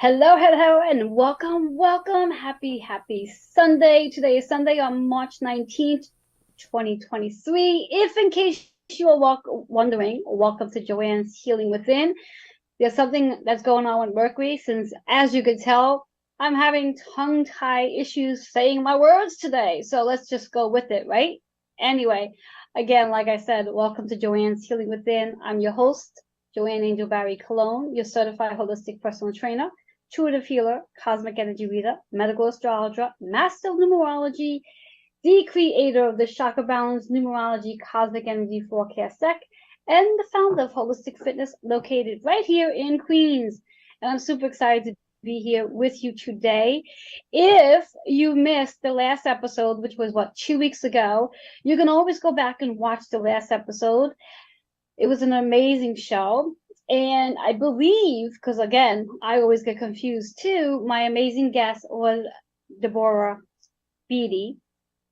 Hello, hello, and welcome. Happy Sunday. Today is Sunday on March 19th, 2023. If in case you are wondering, welcome to Joanne's Healing Within. There's something that's going on with Mercury since, as you could tell, I'm having tongue-tie issues saying my words today. So let's just go with it, right? Anyway, again, like I said, welcome to Joanne's Healing Within. I'm your host, Joanne Angel Barry Cologne, your certified holistic personal trainer, intuitive healer, cosmic energy reader, medical astrologer, master of numerology, the creator of the Chakra Balance Numerology Cosmic Energy Forecast deck, and the founder of Holistic Fitness located right here in Queens. And I'm super excited to be here with you today. If you missed the last episode, which was 2 weeks ago, you can always go back and watch the last episode. It was an amazing show. And I believe, because again, I always get confused too, my amazing guest was Deborah Beatty,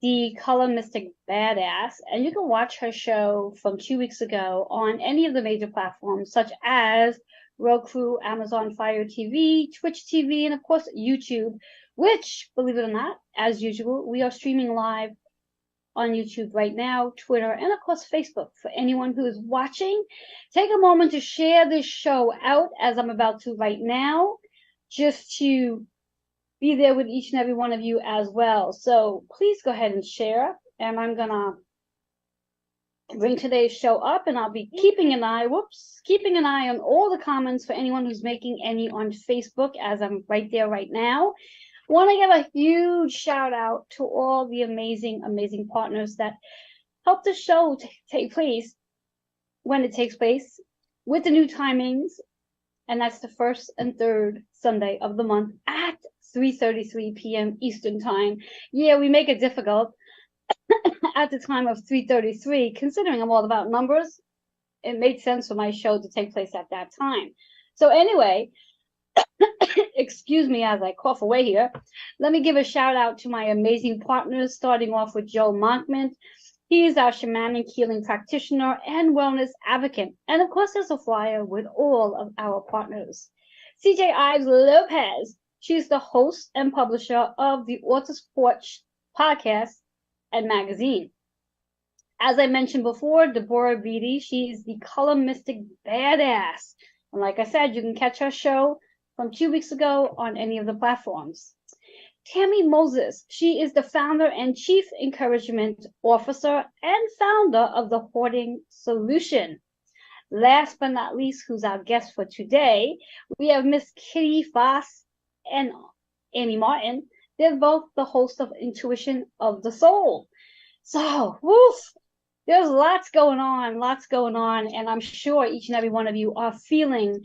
the Color Mystic Badass. And you can watch her show from 2 weeks ago on any of the major platforms, such as Roku, Amazon Fire TV, Twitch TV, and of course, YouTube, which, believe it or not, as usual, we are streaming live on YouTube right now, Twitter, and of course Facebook. For anyone who is watching, take a moment to share this show out as I'm about to right now, just to be there with each and every one of you as well. So please go ahead and share, and I'm gonna bring today's show up, and I'll be keeping an eye on all the comments for anyone who's making any on Facebook, as I'm right there right now. Want to give a huge shout out to all the amazing partners that help the show take place when it takes place with the new timings, and that's the first and third Sunday of the month at 3:33 p.m. Eastern time. Yeah, we make it difficult at the time of 3:33, considering I'm all about numbers. It made sense for my show to take place at that time. So anyway, excuse me as I cough away here. Let me give a shout out to my amazing partners, starting off with Joe Monkman. He is our shamanic healing practitioner and wellness advocate. And of course, there's a flyer with all of our partners. CJ Ives Lopez. She's the host and publisher of the Autosport podcast and magazine. As I mentioned before, Deborah Beatty, she's the Color Mystic Badass. And like I said, you can catch her show from 2 weeks ago on any of the platforms. Tammy Moses, she is the founder and chief encouragement officer and founder of the Hoarding Solution. Last but not least, who's our guest for today, we have Miss Kitty Foss and Amy Martin. They're both the host of Intuition of the Soul. So, there's lots going on, and I'm sure each and every one of you are feeling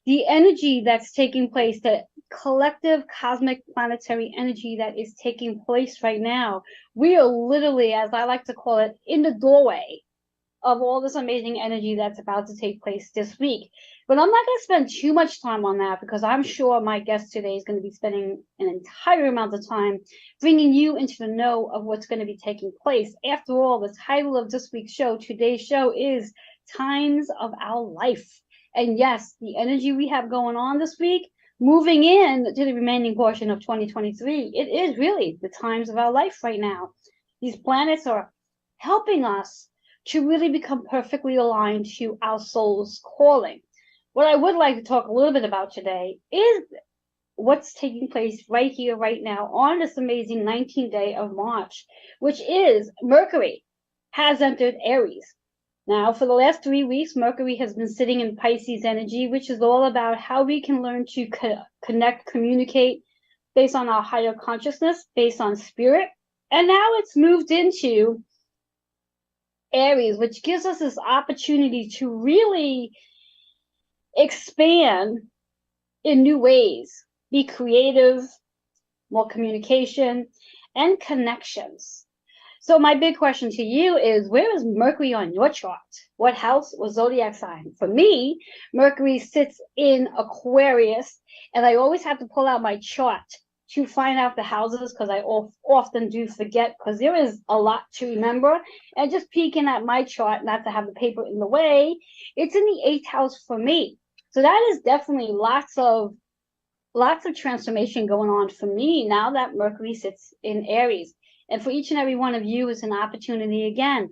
the energy that's taking place, the collective cosmic planetary energy that is taking place right now. We are literally, as I like to call it, in the doorway of all this amazing energy that's about to take place this week. But I'm not going to spend too much time on that, because I'm sure my guest today is going to be spending an entire amount of time bringing you into the know of what's going to be taking place. After all, the title of this week's show, today's show, is Times of Our Life. And yes, the energy we have going on this week, moving in to the remaining portion of 2023, it is really the times of our life right now. These planets are helping us to really become perfectly aligned to our soul's calling. What I would like to talk a little bit about today is what's taking place right here, right now, on this amazing 19th day of March, which is Mercury has entered Aries. Now, for the last 3 weeks, Mercury has been sitting in Pisces energy, which is all about how we can learn to connect, communicate based on our higher consciousness, based on spirit. And now it's moved into Aries, which gives us this opportunity to really expand in new ways, be creative, more communication, and connections. So my big question to you is, where is Mercury on your chart? What house or zodiac sign? For me, Mercury sits in Aquarius, and I always have to pull out my chart to find out the houses, because I often do forget, because there is a lot to remember. And just peeking at my chart, not to have the paper in the way, it's in the 8th house for me. So that is definitely lots of lots of transformation going on for me now that Mercury sits in Aries. And for each and every one of you is an opportunity again.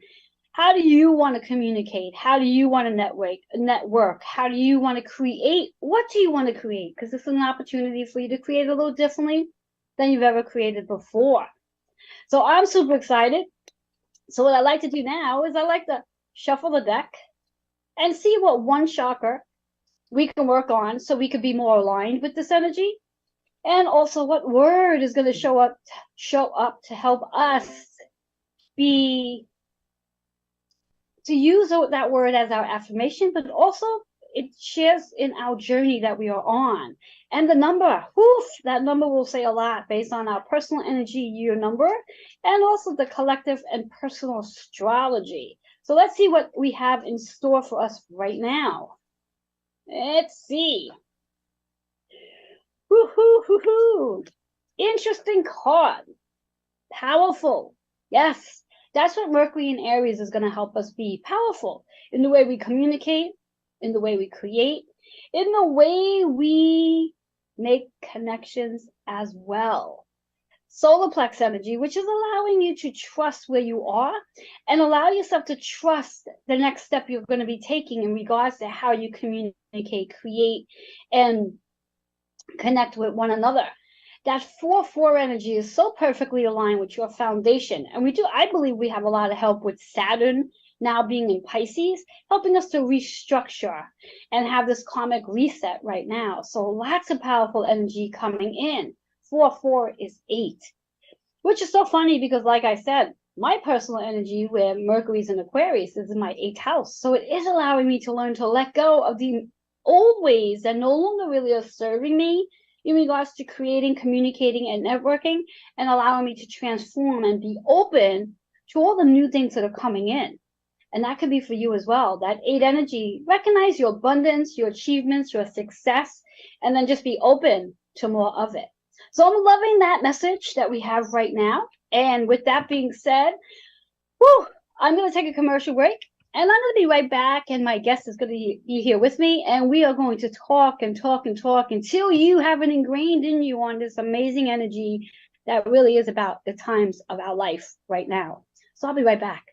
How do you want to communicate? How do you want to network? How do you want to create? What do you want to create? Because this is an opportunity for you to create a little differently than you've ever created before. So I'm super excited. So what I like to do now is I like to shuffle the deck and see what one chakra we can work on so we could be more aligned with this energy. And also what word is going to show up to help us to use that word as our affirmation, but also it shares in our journey that we are on. And the number, that number will say a lot based on our personal energy year number and also the collective and personal astrology. So let's see what we have in store for us right now. Let's see. Woo-hoo-hoo-hoo. Interesting card. Powerful. Yes, that's what Mercury in Aries is going to help us be powerful in the way we communicate, in the way we create, in the way we make connections as well. Solar plex energy, which is allowing you to trust where you are and allow yourself to trust the next step you're going to be taking in regards to how you communicate, create, and connect with one another. That 4-4 energy is so perfectly aligned with your foundation. And I believe we have a lot of help with Saturn now being in Pisces, helping us to restructure and have this karmic reset right now. So lots of powerful energy coming in. 4-4 is 8, which is so funny because, like I said, my personal energy where Mercury's in Aquarius is in my 8th house. So it is allowing me to learn to let go of the old ways that no longer really are serving me in regards to creating, communicating, and networking, and allowing me to transform and be open to all the new things that are coming in. And that could be for you as well. That 8 energy, recognize your abundance, your achievements, your success, and then just be open to more of it. So I'm loving that message that we have right now. And with that being said, I'm going to take a commercial break. And I'm going to be right back, and my guest is going to be here with me, and we are going to talk and talk and talk until you have it ingrained in you on this amazing energy that really is about the times of our life right now. So I'll be right back.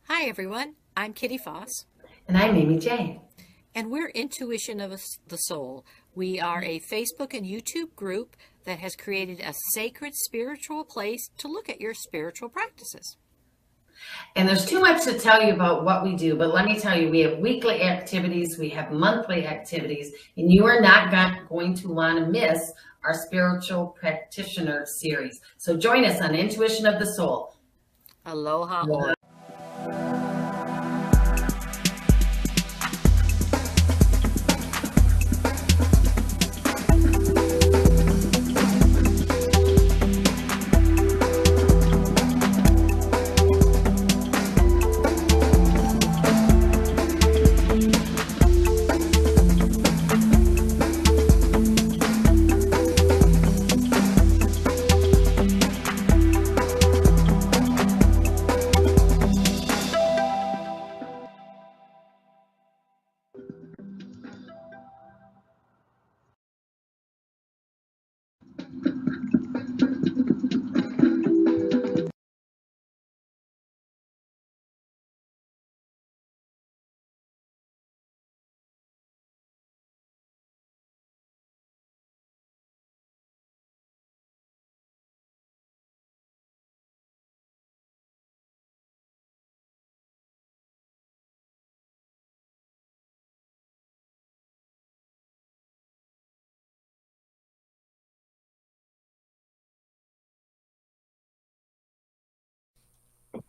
Hi, everyone. I'm Kitty Foss. And I'm Amy J. And we're Intuition of the Soul. We are a Facebook and YouTube group that has created a sacred spiritual place to look at your spiritual practices. And there's too much to tell you about what we do, but let me tell you, we have weekly activities, we have monthly activities, and you are not going to want to miss our spiritual practitioner series. So join us on Intuition of the Soul. Aloha.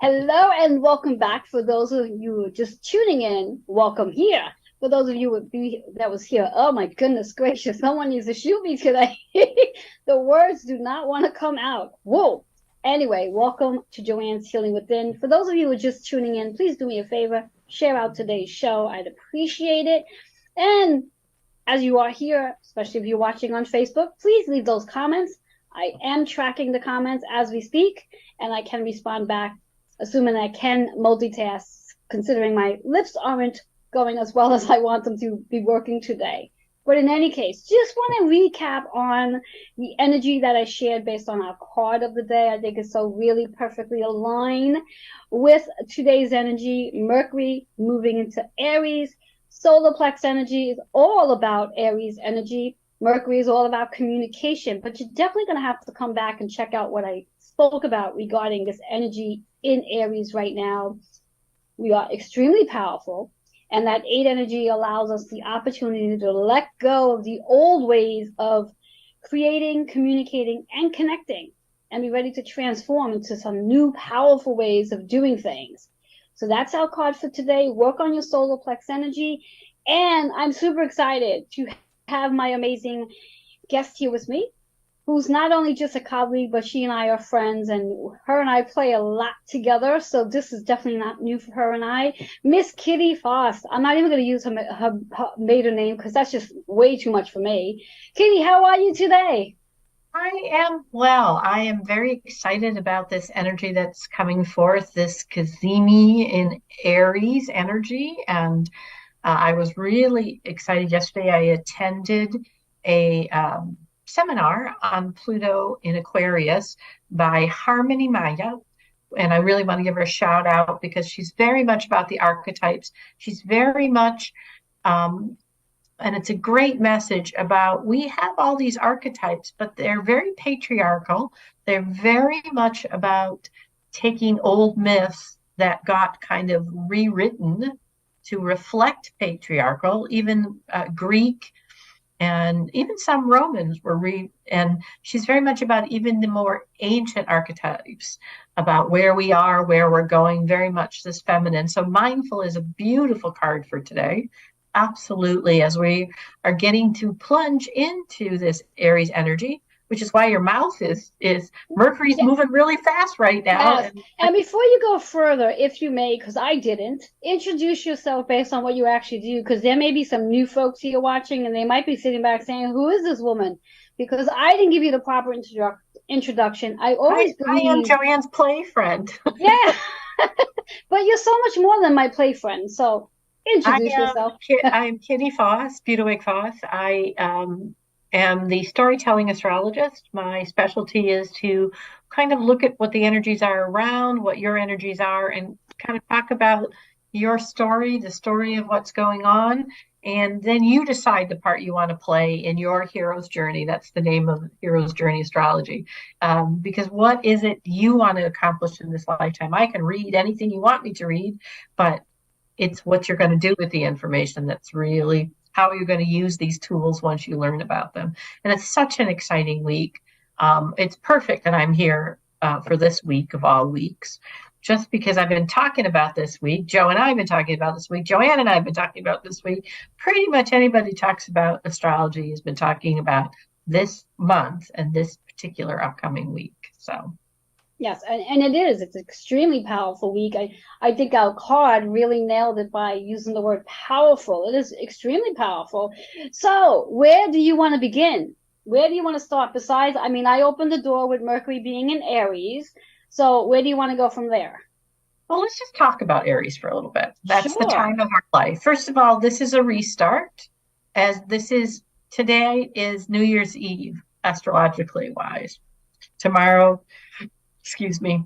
Hello and welcome back. For those of you just tuning in, welcome here. For those of you that was here, oh my goodness gracious, someone needs to shoot me today. The words do not want to come out. Whoa. Anyway, welcome to Joanne's Healing Within. For those of you who are just tuning in, please do me a favor, share out today's show. I'd appreciate it. And as you are here, especially if you're watching on Facebook, please leave those comments. I am tracking the comments as we speak, and I can respond back, assuming I can multitask, considering my lips aren't going as well as I want them to be working today. But in any case, just want to recap on the energy that I shared based on our card of the day. I think it's so really perfectly aligned with today's energy. Mercury moving into Aries. Solar plex energy is all about Aries energy. Mercury is all about communication, but you're definitely going to have to come back and check out what I spoke about regarding this energy in Aries right now. We are extremely powerful, and that 8 energy allows us the opportunity to let go of the old ways of creating, communicating, and connecting, and be ready to transform into some new powerful ways of doing things. So that's our card for today. Work on your solar plex energy. And I'm super excited to have my amazing guest here with me, who's not only just a colleague, but she and I are friends, and her and I play a lot together. So this is definitely not new for her and I. Miss Kitty Foss. I'm not even going to use her maiden name because that's just way too much for me. Kitty, how are you today? I am well. I am very excited about this energy that's coming forth, this Kazemi in Aries energy. And I was really excited yesterday. I attended a seminar on Pluto in Aquarius by Harmony Maya. And I really want to give her a shout out because she's very much about the archetypes. She's very much, and it's a great message about we have all these archetypes, but they're very patriarchal. They're very much about taking old myths that got kind of rewritten to reflect patriarchal, even Greek and even some Romans were and she's very much about even the more ancient archetypes, about where we are, where we're going, very much this feminine. So mindful is a beautiful card for today. Absolutely, as we are getting to plunge into this Aries energy, which is why your mouth is Mercury's moving really fast right now. Yes. And before you go further, if you may, because I didn't, introduce yourself based on what you actually do, because there may be some new folks here watching, and they might be sitting back saying, "Who is this woman?" Because I didn't give you the proper introduction. I am Joanne's play friend. Yeah, but you're so much more than my play friend. So introduce yourself. I'm Kitty Foss, Budowig Foss. I am the storytelling astrologist. My specialty is to kind of look at what the energies are around, what your energies are, and kind of talk about your story, the story of what's going on. And then you decide the part you want to play in your hero's journey. That's the name of Hero's Journey Astrology. Because what is it you want to accomplish in this lifetime? I can read anything you want me to read, but it's what you're going to do with the information that's really how you're going to use these tools once you learn about them. And it's such an exciting week. It's perfect that I'm here for this week of all weeks, just because I've been talking about this week. Joe and I have been talking about this week. Joanne and I have been talking about this week. Pretty much anybody talks about astrology has been talking about this month and this particular upcoming week. So. Yes, and it is. It's an extremely powerful week. I think our card really nailed it by using the word powerful. It is extremely powerful. So where do you want to begin? Where do you want to start? Besides, I mean, I opened the door with Mercury being in Aries. So where do you want to go from there? Well, let's just talk about Aries for a little bit. That's the time of our life. First of all, this is a restart, as today is New Year's Eve, astrologically wise. Tomorrow, excuse me,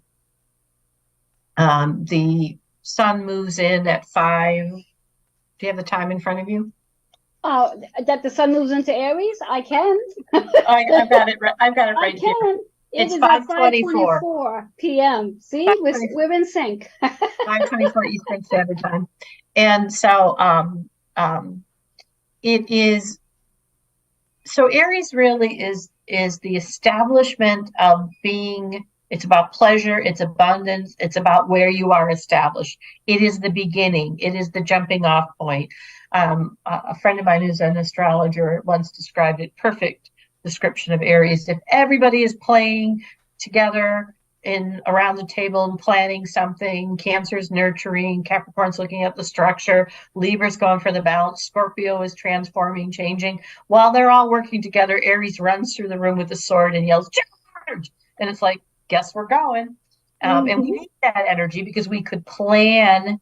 the sun moves in at 5. Do you have the time in front of you? Oh, that the sun moves into Aries? I can. I've got it right here. It's 5:24 p.m. See, we're in sync. 5:24 Eastern Standard Time. And so it is, so Aries really is the establishment of being. It's about pleasure, it's abundance, it's about where you are established. It is the beginning, it is the jumping off point. A friend of mine who's an astrologer once described it, perfect description of Aries. If everybody is playing together in around the table and planning something. Cancer's nurturing, Capricorn's looking at the structure, Libra's going for the balance, Scorpio is transforming, changing. While they're all working together, Aries runs through the room with a sword and yells, "Charge!" And it's like, guess we're going. And we need that energy because we could plan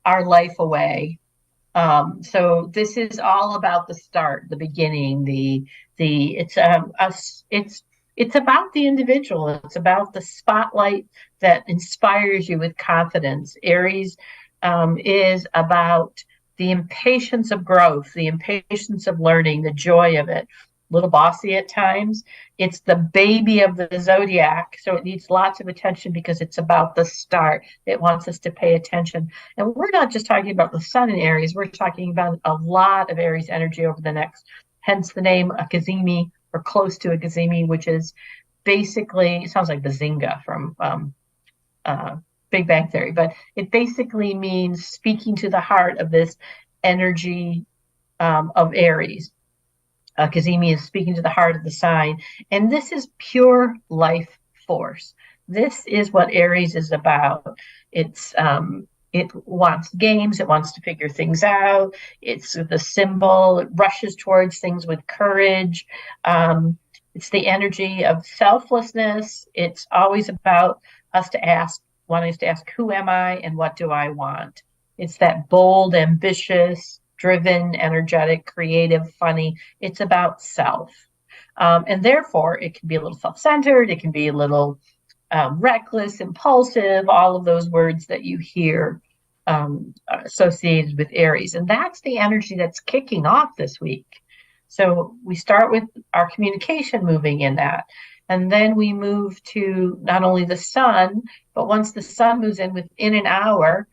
our life away. So this is all about the start, the beginning, it's us, it's about the individual. It's about the spotlight that inspires you with confidence. Aries is about the impatience of growth, the impatience of learning, the joy of it. A little bossy at times. It's the baby of the zodiac, so it needs lots of attention because it's about the start. It wants us to pay attention. And we're not just talking about the sun in Aries, we're talking about a lot of Aries energy over the next, hence the name a Kazemi, or close to a Kazemi, which is basically, it sounds like Bazinga from Big Bang Theory, but it basically means speaking to the heart of this energy of Aries. Kazemi is speaking to the heart of the sign. And this is pure life force. This is what Aries is about. It wants games. It wants to figure things out. It's the symbol. It rushes towards things with courage. It's the energy of selflessness. It's always about wanting us to ask, who am I and what do I want? It's that bold, ambitious, driven, energetic, creative, funny. It's about self. And therefore, it can be a little self-centered. It can be a little reckless, impulsive, all of those words that you hear associated with Aries. And that's the energy that's kicking off this week. So we start with our communication moving in that. And then we move to not only the sun, but once the sun moves in within an hour,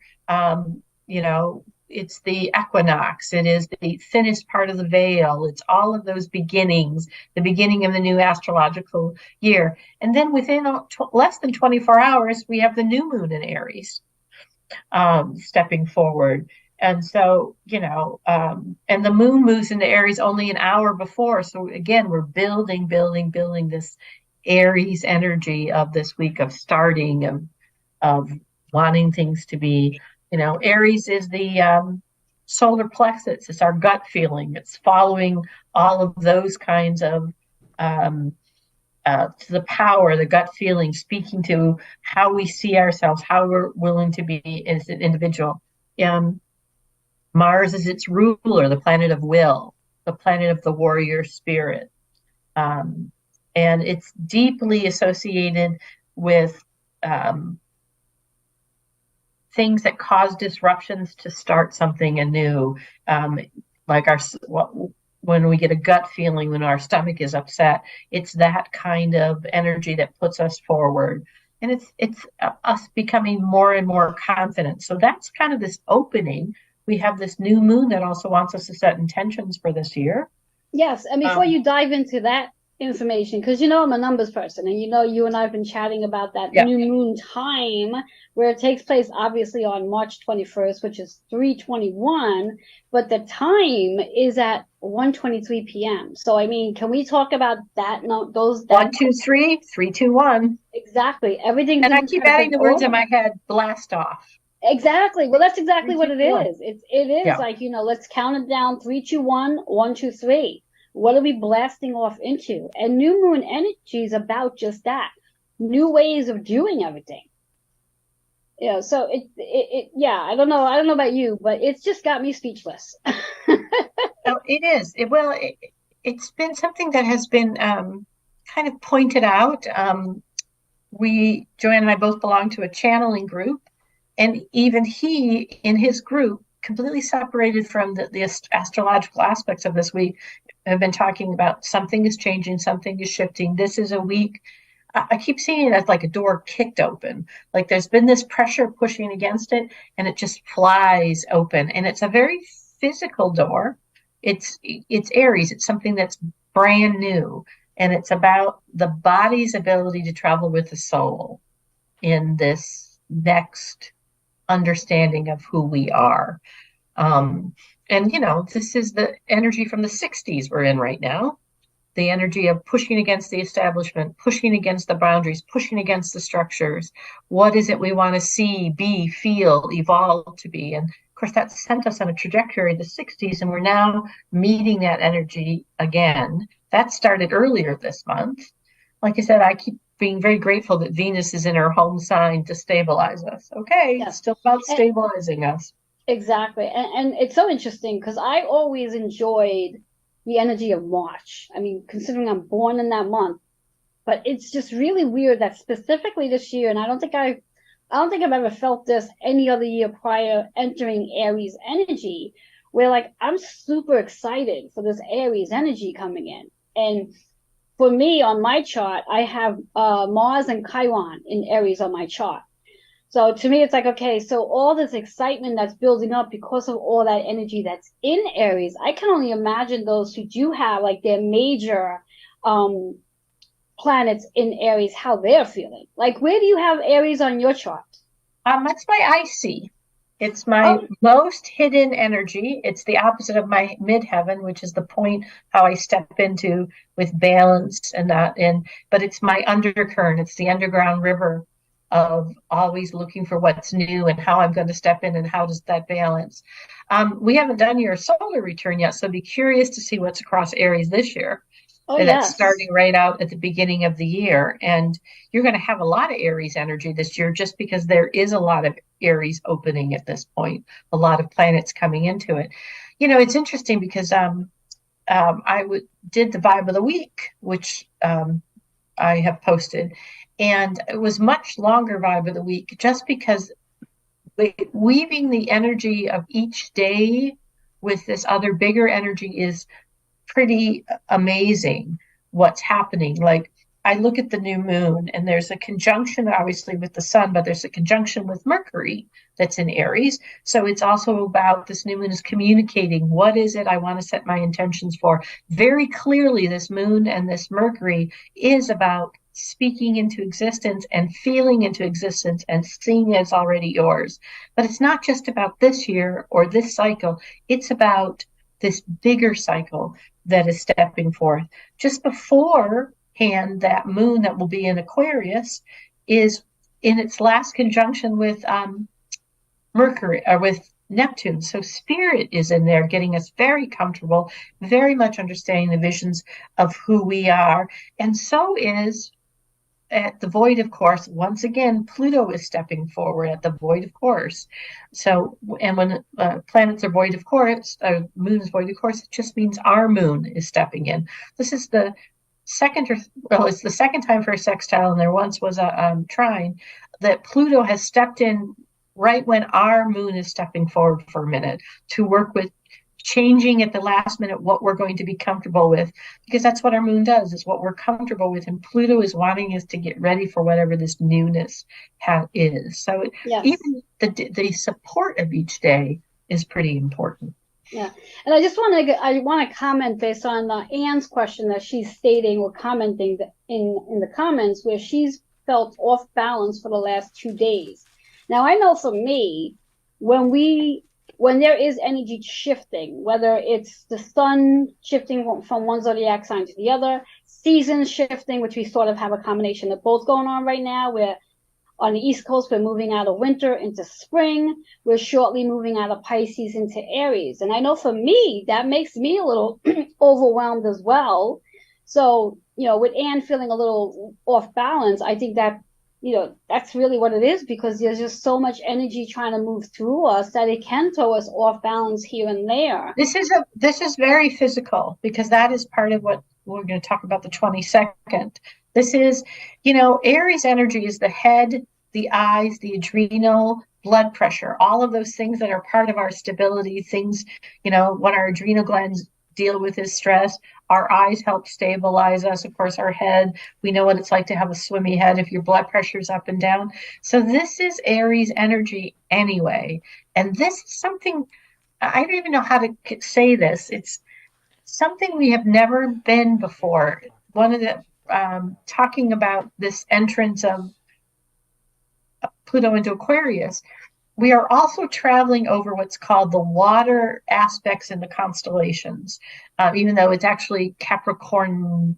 it's the equinox. It is the thinnest part of the veil. It's all of those beginnings, the beginning of the new astrological year. And then within less than 24 hours, we have the new moon in Aries stepping forward. And so, and the moon moves into Aries only an hour before. So again, we're building this Aries energy of this week of starting, of wanting things to be. Aries is the solar plexus. It's our gut feeling. It's following all of those kinds of to the power, the gut feeling, speaking to how we see ourselves, how we're willing to be as an individual. Mars is its ruler, the planet of will, the planet of the warrior spirit. And it's deeply associated with things that cause disruptions to start something anew, like when we get a gut feeling, when our stomach is upset. It's that kind of energy that puts us forward, and it's us becoming more and more confident. So that's kind of this opening. We have this new moon that also wants us to set intentions for this year. Yes, and before you dive into that information, because I'm a numbers person, and you and I have been chatting about that new moon time, where it takes place obviously on March 21st, which is 3:21, but the time is at 1:23 p.m. So can we talk about that? No, those 1, 2, 3, 3, 2, 1. Exactly. Everything. And I keep adding the words in my head, blast off. Exactly. Well, that's exactly what it is. It is like, let's count it down. 3, 2, 1, 1, 2, 3. What are we blasting off into? And new moon energy is about just that. New ways of doing everything. So I don't know about you, but it's just got me speechless. Oh, it is. It's been something that has been kind of pointed out. Joanne and I both belong to a channeling group, and even he, in his group, completely separated from the astrological aspects of this week, have been talking about something is changing, something is shifting. This is a week. I keep seeing it as like a door kicked open. Like there's been this pressure pushing against it, and it just flies open. And it's a very physical door. It's Aries. It's something that's brand new, and it's about the body's ability to travel with the soul in this next understanding of who we are. And this is the energy from the 60s we're in right now. the energy of pushing against the establishment, pushing against the boundaries, pushing against the structures. What is it we want to see, be, feel, evolve to be? And of course, that sent us on a trajectory of the 60s, and we're now meeting that energy again. That started earlier this month. Like I said, I keep being very grateful that Venus is in her home sign to stabilize us. Okay, Yeah. it's still about stabilizing us. Exactly. And it's so interesting because I always enjoyed the energy of March. I mean, considering I'm born in that month, but it's just really weird that specifically this year, and I don't think I've ever felt this any other year prior entering Aries energy, where like I'm super excited for this Aries energy coming in. And for me on my chart, I have Mars and Chiron in Aries on my chart. So to me, it's like, okay, so all this excitement that's building up because of all that energy that's in Aries, I can only imagine those who do have like their major um, planets in Aries, how they're feeling. Like, where do you have Aries on your chart? That's my IC. It's my Oh, most hidden energy. It's the opposite of my midheaven, which is the point how I step into with balance and that. But it's my undercurrent. It's the underground river of always looking for what's new and how I'm going to step in and how does that balance. We haven't done your solar return yet, so be curious to see what's across Aries this year. oh That's yes. starting right out at the beginning of the year. And you're going to have a lot of Aries energy this year just because there is a lot of Aries opening at this point, a lot of planets coming into it. It's interesting because did the vibe of the week, which I have posted, and it was much longer vibe of the week just because weaving the energy of each day with this other bigger energy is pretty amazing what's happening. Like I look at the new moon and there's a conjunction obviously with the sun, but there's a conjunction with Mercury that's in Aries. So it's also about this new moon is communicating what is it I want to set my intentions for. Very clearly, this moon and this Mercury is about speaking into existence and feeling into existence and seeing it's already yours. But it's not just about this year or this cycle, it's about this bigger cycle that is stepping forth. Just beforehand, that moon that will be in Aquarius is in its last conjunction with Mercury or with Neptune. So Spirit is in there getting us very comfortable, very much understanding the visions of who we are. And so is at the void of course, once again, Pluto is stepping forward at the void of course. So, and when planets are void of course, moon is void of course, it just means our moon is stepping in. This is the it's the second time for a sextile, and there once was a trine that Pluto has stepped in right when our moon is stepping forward for a minute to work with changing at the last minute what we're going to be comfortable with, because that's what our moon does, is what we're comfortable with. And Pluto is wanting us to get ready for whatever this newness is. So Yes. even the support of each day is pretty important. Yeah. And I want to comment based on Anne's question that she's stating or commenting in the comments where she's felt off balance for the last 2 days. Now I know for me, when there is energy shifting, whether it's the sun shifting from one zodiac sign to the other, seasons shifting, which we sort of have a combination of both going on right now, where on the East Coast, we're moving out of winter into spring. We're shortly moving out of Pisces into Aries. And I know for me, that makes me a little overwhelmed as well. So, with Anne feeling a little off balance, I think that, that's really what it is, because there's just so much energy trying to move through us that it can throw us off balance here and there. This is very physical, because that is part of what we're going to talk about the 22nd. This is, Aries energy is the head, the eyes, the adrenal, blood pressure, all of those things that are part of our stability, things, what our adrenal glands deal with is stress. Our eyes help stabilize us. Of course, our head, we know what it's like to have a swimmy head if your blood pressure's up and down. So this is Aries energy anyway. And this is something, I don't even know how to say this. It's something we have never been before. One of the talking about this entrance of Pluto into Aquarius, we are also traveling over what's called the water aspects in the constellations, even though it's actually Capricorn.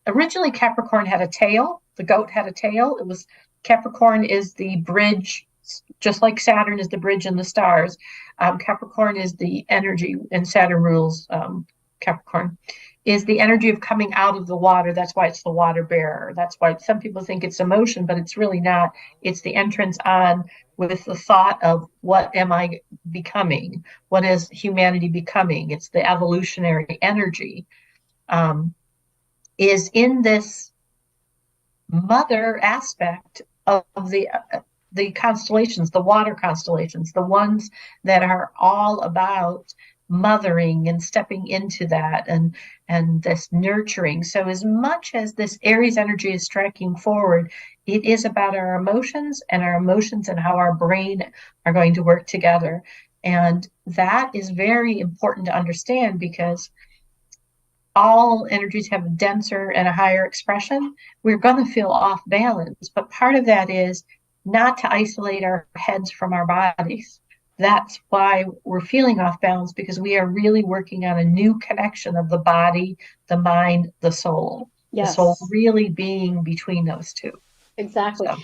Originally, Capricorn had a tail. The goat had a tail. It was Capricorn is the bridge, just like Saturn is the bridge in the stars. Capricorn is the energy, and Saturn rules Capricorn, is the energy of coming out of the water. That's why it's the water bearer. That's why some people think it's emotion, but it's really not. It's the entrance on with the thought of what am I becoming? What is humanity becoming? It's the evolutionary energy. Is in this mother aspect of the constellations, the water constellations, the ones that are all about mothering and stepping into that and this nurturing. So as much as this Aries energy is striking forward, it is about our emotions and how our brain are going to work together. And that is very important to understand because all energies have a denser and a higher expression. We're going to feel off balance, but part of that is not to isolate our heads from our bodies. That's why we're feeling off balance, because we are really working on a new connection of the body, the mind, the soul. Yes. The soul really being between those two. Exactly. So.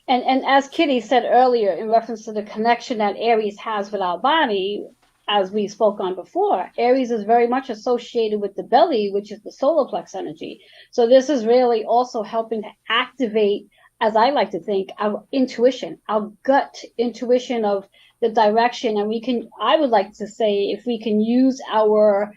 And as Kitty said earlier, in reference to the connection that Aries has with our body, as we spoke on before, Aries is very much associated with the belly, which is the solar plex energy. So this is really also helping to activate, as I like to think, our intuition, our gut intuition of the direction. And I would like to say, if we can use our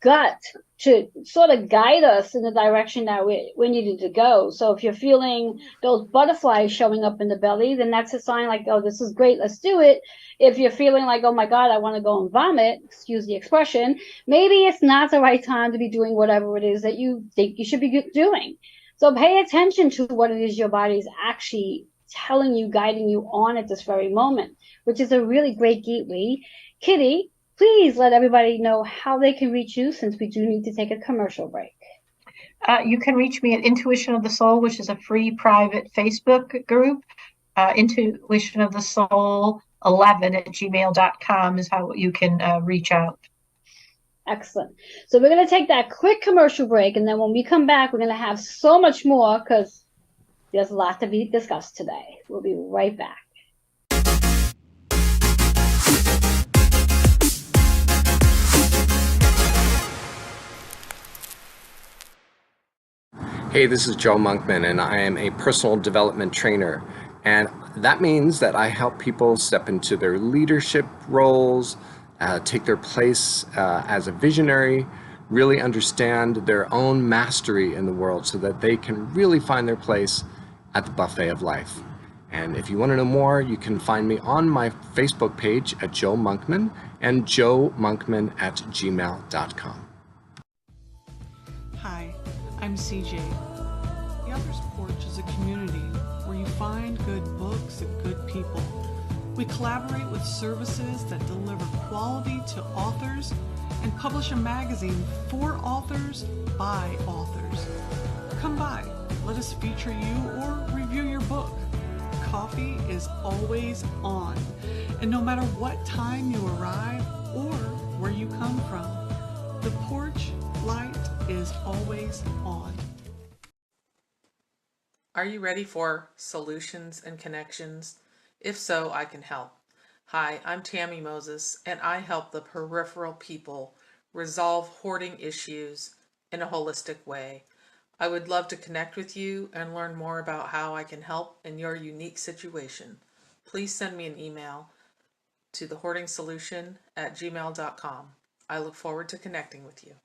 gut to sort of guide us in the direction that we needed to go. So if you're feeling those butterflies showing up in the belly, then that's a sign like, oh, this is great, let's do it. If you're feeling like, oh my God, I want to go and vomit, excuse the expression, maybe it's not the right time to be doing whatever it is that you think you should be doing. So pay attention to what it is your body is actually telling you, guiding you on at this very moment, which is a really great gateway. Kitty, please let everybody know how they can reach you, since we do need to take a commercial break. You can reach me at Intuition of the Soul, which is a free private Facebook group. Intuition of the Soul 11@gmail.com is how you can reach out. Excellent. So we're going to take that quick commercial break, and then when we come back, we're going to have so much more, because there's a lot to be discussed today. We'll be right back. Hey, this is Joe Monkman, and I am a personal development trainer. And that means that I help people step into their leadership roles, take their place as a visionary, really understand their own mastery in the world so that they can really find their place at the buffet of life. And if you want to know more, you can find me on my Facebook page at Joe Monkman and joemonkman@gmail.com. Hi, I'm CJ. The Author's Porch is a community where you find good books and good people. We collaborate with services that deliver quality to authors and publish a magazine for authors by authors. Come by, let us feature you or review your book. Coffee is always on, and no matter what time you arrive or where you come from, the porch light is always on. Are you ready for solutions and connections? If so, I can help. Hi, I'm Tammy Moses, and I help the peripheral people resolve hoarding issues in a holistic way. I would love to connect with you and learn more about how I can help in your unique situation. Please send me an email to thehoardingsolution@gmail.com. I look forward to connecting with you.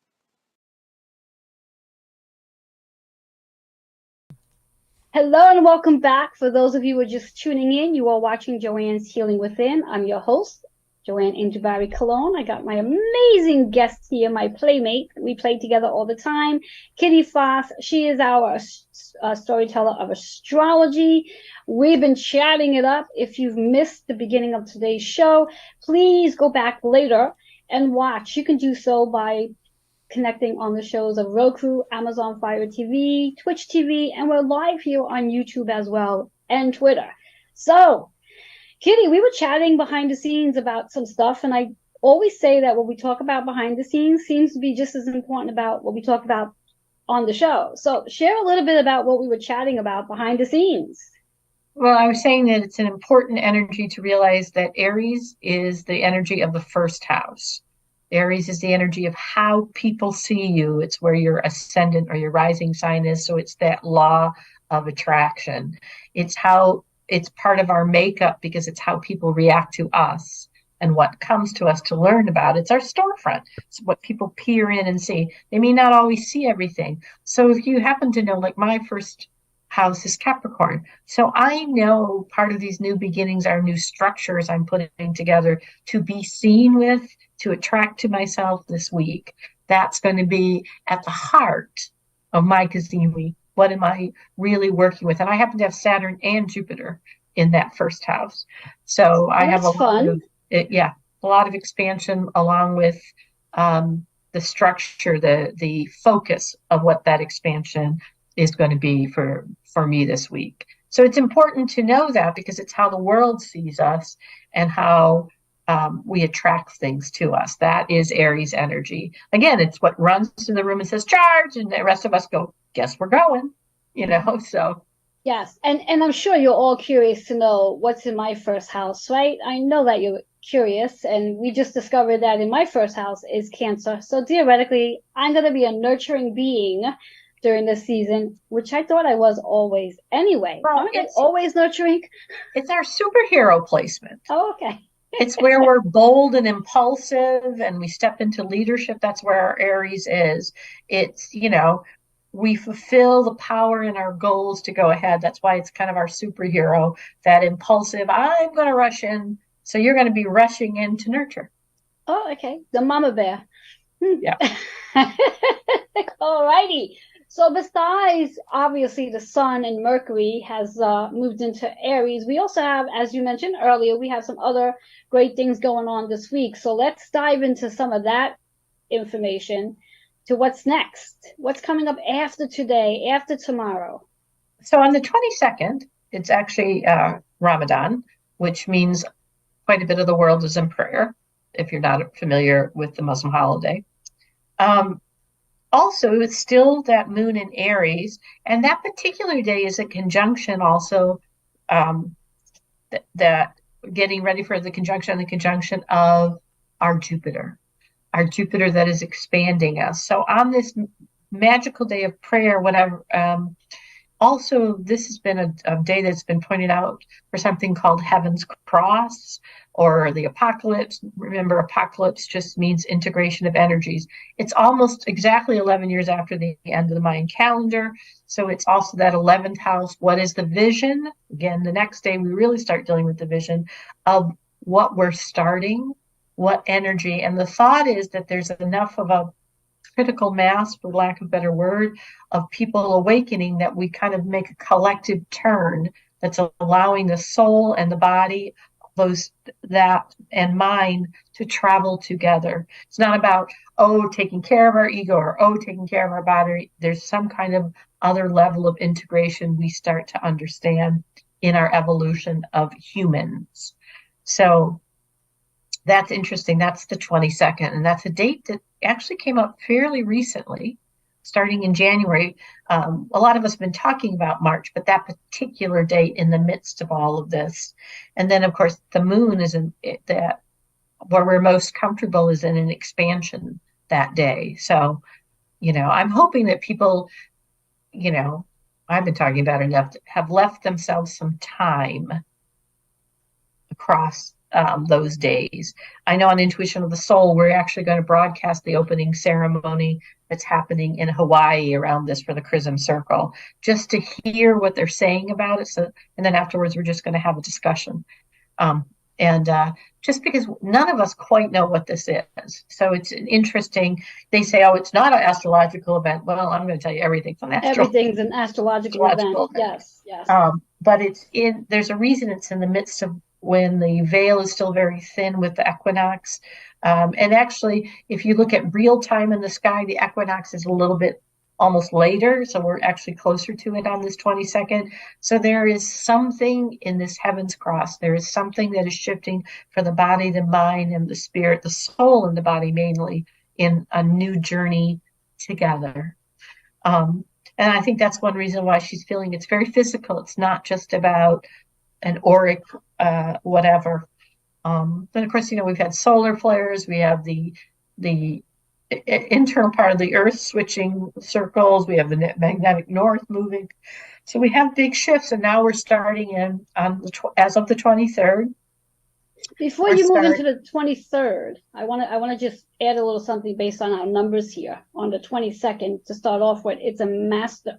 Hello and welcome back. For those of you who are just tuning in, you are watching Joanne's Healing Within. I'm your host, Joanne Injabari Cologne. I got my amazing guest here, my playmate. We play together all the time, Kitty Foss. She is our storyteller of astrology. We've been chatting it up. If you've missed the beginning of today's show, please go back later and watch. You can do so by connecting on the shows of Roku, Amazon Fire TV, Twitch TV, and we're live here on YouTube as well, and Twitter. So Kitty, we were chatting behind the scenes about some stuff, and I always say that what we talk about behind the scenes seems to be just as important about what we talk about on the show. So share a little bit about what we were chatting about behind the scenes. Well, I was saying that it's an important energy to realize that Aries is the energy of the first house. Aries is the energy of how people see you. It's where your ascendant or your rising sign is. So it's that law of attraction. It's part of our makeup because it's how people react to us and what comes to us to learn about. It's our storefront. It's what people peer in and see. They may not always see everything. So if you happen to know, like my first house is Capricorn. So I know part of these new beginnings are new structures I'm putting together to be seen with, to attract to myself this week. That's going to be at the heart of my Kazemi. What am I really working with? And I happen to have Saturn and Jupiter in that first house. So I have That's fun. a lot of expansion along with the structure, the focus of what that expansion is going to be for me this week. So it's important to know that because it's how the world sees us and how we attract things to us. That is Aries energy. Again, it's what runs to the room and says charge, and the rest of us go, guess we're going, so. Yes, and I'm sure you're all curious to know what's in my first house, right? I know that you're curious, and we just discovered that in my first house is Cancer. So theoretically, I'm going to be a nurturing being during this season, which I thought I was always anyway. Well, Aren't I always nurturing? It's our superhero placement. Oh, okay. It's where we're bold and impulsive and we step into leadership. That's where our Aries is. It's, we fulfill the power in our goals to go ahead. That's why it's kind of our superhero, that impulsive, I'm going to rush in. So you're going to be rushing in to nurture. Oh, okay. The mama bear. Yeah. All righty. So besides, obviously, the Sun and Mercury has moved into Aries, we also have, as you mentioned earlier, we have some other great things going on this week. So let's dive into some of that information to what's next. What's coming up after today, after tomorrow? So on the 22nd, it's actually Ramadan, which means quite a bit of the world is in prayer, if you're not familiar with the Muslim holiday. Also, it's still that moon in Aries, and that particular day is a conjunction also that getting ready for the conjunction of our Jupiter that is expanding us. So on this magical day of prayer, whatever, also this has been a day that's been pointed out for something called Heaven's Cross or the apocalypse. Remember, apocalypse just means integration of energies. It's almost exactly 11 years after the end of the Mayan calendar. So it's also that 11th house. What is the vision? Again, the next day we really start dealing with the vision of what we're starting, what energy. And the thought is that there's enough of a critical mass, for lack of a better word, of people awakening that we kind of make a collective turn that's allowing the soul and the body, that and mind to travel together. It's not about, taking care of our ego or, taking care of our body. There's some kind of other level of integration we start to understand in our evolution of humans. So that's interesting. That's the 22nd. And that's a date that actually came up fairly recently, starting in January. A lot of us have been talking about March, but that particular date in the midst of all of this. And then, of course, the moon is in that where we're most comfortable is in an expansion that day. So, I'm hoping that people, I've been talking about enough, have left themselves some time across those days. I know on Intuition of the Soul, we're actually going to broadcast the opening ceremony that's happening in Hawaii around this for the Chrism Circle, just to hear what they're saying about it. So, and then afterwards, we're just going to have a discussion. Just because none of us quite know what this is. So it's interesting. They say, it's not an astrological event. Well, I'm going to tell you everything's an Everything's an astrological event. Yes. But there's a reason it's in the midst of when the veil is still very thin with the equinox. And actually, if you look at real time in the sky, the equinox is a little bit almost later. So we're actually closer to it on this 22nd. So there is something in this heaven's cross. There is something that is shifting for the body, the mind, and the spirit, the soul and the body mainly, in a new journey together. And I think that's one reason why she's feeling it's very physical. It's not just about an auric whatever. Then of course, we've had solar flares. We have the internal part of the Earth switching circles. We have the magnetic north moving. So we have big shifts, and now we're starting in as of the 23rd. Before you move into the 23rd, I want to just add a little something based on our numbers here. On the 22nd, to start off with, it's a master.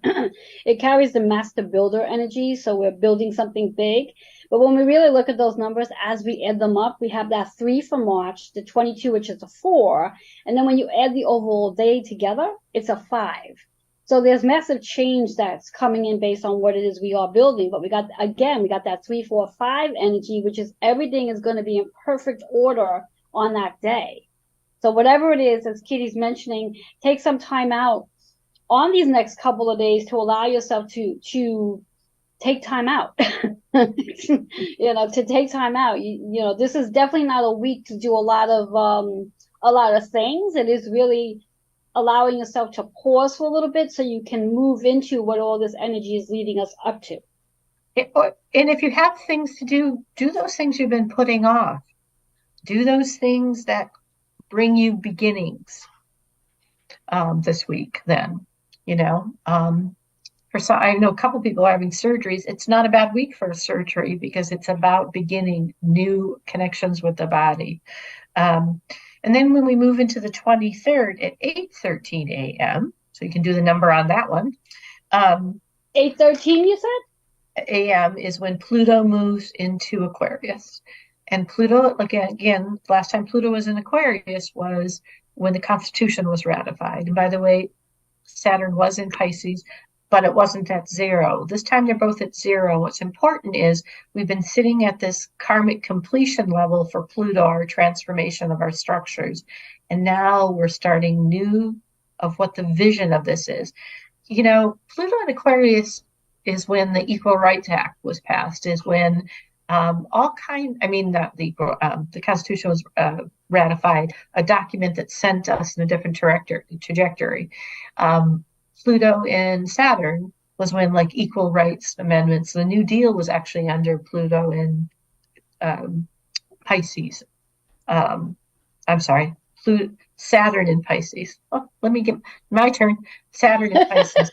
It carries the master builder energy, so we're building something big. But when we really look at those numbers, as we add them up, we have that 3 for March, the 22, which is a 4, and then when you add the overall day together, it's a 5. So there's massive change that's coming in based on what it is we are building. But we got that 3, 4, 5 energy, which is everything is going to be in perfect order on that day. So whatever it is, as Kitty's mentioning, take some time out on these next couple of days to allow yourself to take time out. To take time out. This is definitely not a week to do a lot of things. It is really allowing yourself to pause for a little bit so you can move into what all this energy is leading us up to. And if you have things to do those things you've been putting off. Do those things that bring you beginnings this week then. I know a couple people are having surgeries. It's not a bad week for a surgery because it's about beginning new connections with the body. And then when we move into the 23rd at 8:13 a.m., so you can do the number on that one. 8:13, you said? A.m. is when Pluto moves into Aquarius. And Pluto, again, last time Pluto was in Aquarius was when the Constitution was ratified. And by the way, Saturn was in Pisces, but it wasn't at 0. This time they're both at 0. What's important is we've been sitting at this karmic completion level for Pluto, our transformation of our structures. And now we're starting new of what the vision of this is. Pluto in Aquarius is when the Equal Rights Act was passed, is when the Constitution was ratified, a document that sent us in a different trajectory. Pluto and Saturn was when equal rights amendments. The New Deal was actually under Pluto and Pisces. I'm sorry, Saturn and Pisces. Oh, let me get my turn. Saturn and Pisces.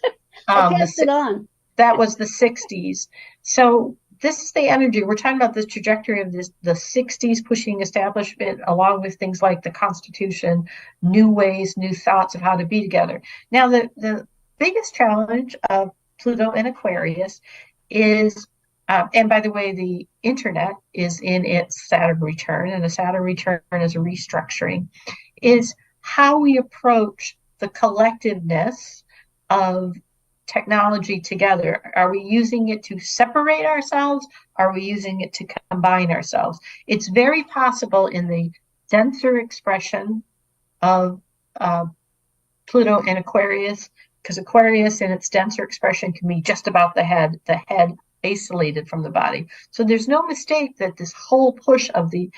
I passed it on. That was the 60s. So this is the energy. We're talking about this trajectory of the 60s pushing establishment along with things like the Constitution, new ways, new thoughts of how to be together. Now, the biggest challenge of Pluto and Aquarius is, and by the way, the internet is in its Saturn return, and the Saturn return is a restructuring, is how we approach the collectiveness of technology together. Are we using it to separate ourselves? Are we using it to combine ourselves? It's very possible in the denser expression of Pluto and Aquarius, because Aquarius in its denser expression can be just about the head isolated from the body. So there's no mistake that this whole push of the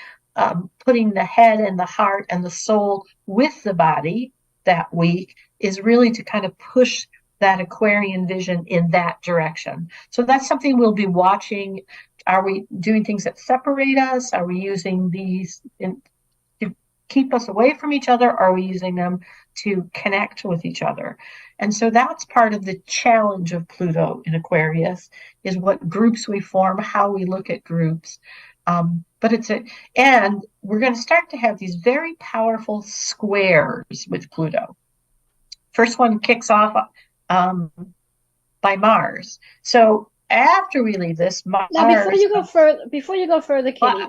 putting the head and the heart and the soul with the body that week is really to kind of push that Aquarian vision in that direction. So that's something we'll be watching. Are we doing things that separate us? Are we using these to keep us away from each other? Are we using them to connect with each other? And so that's part of the challenge of Pluto in Aquarius, is what groups we form, how we look at groups. And we're going to start to have these very powerful squares with Pluto. First one kicks off by Mars. So after we leave this, Mars. Now, before you go further, Kitty,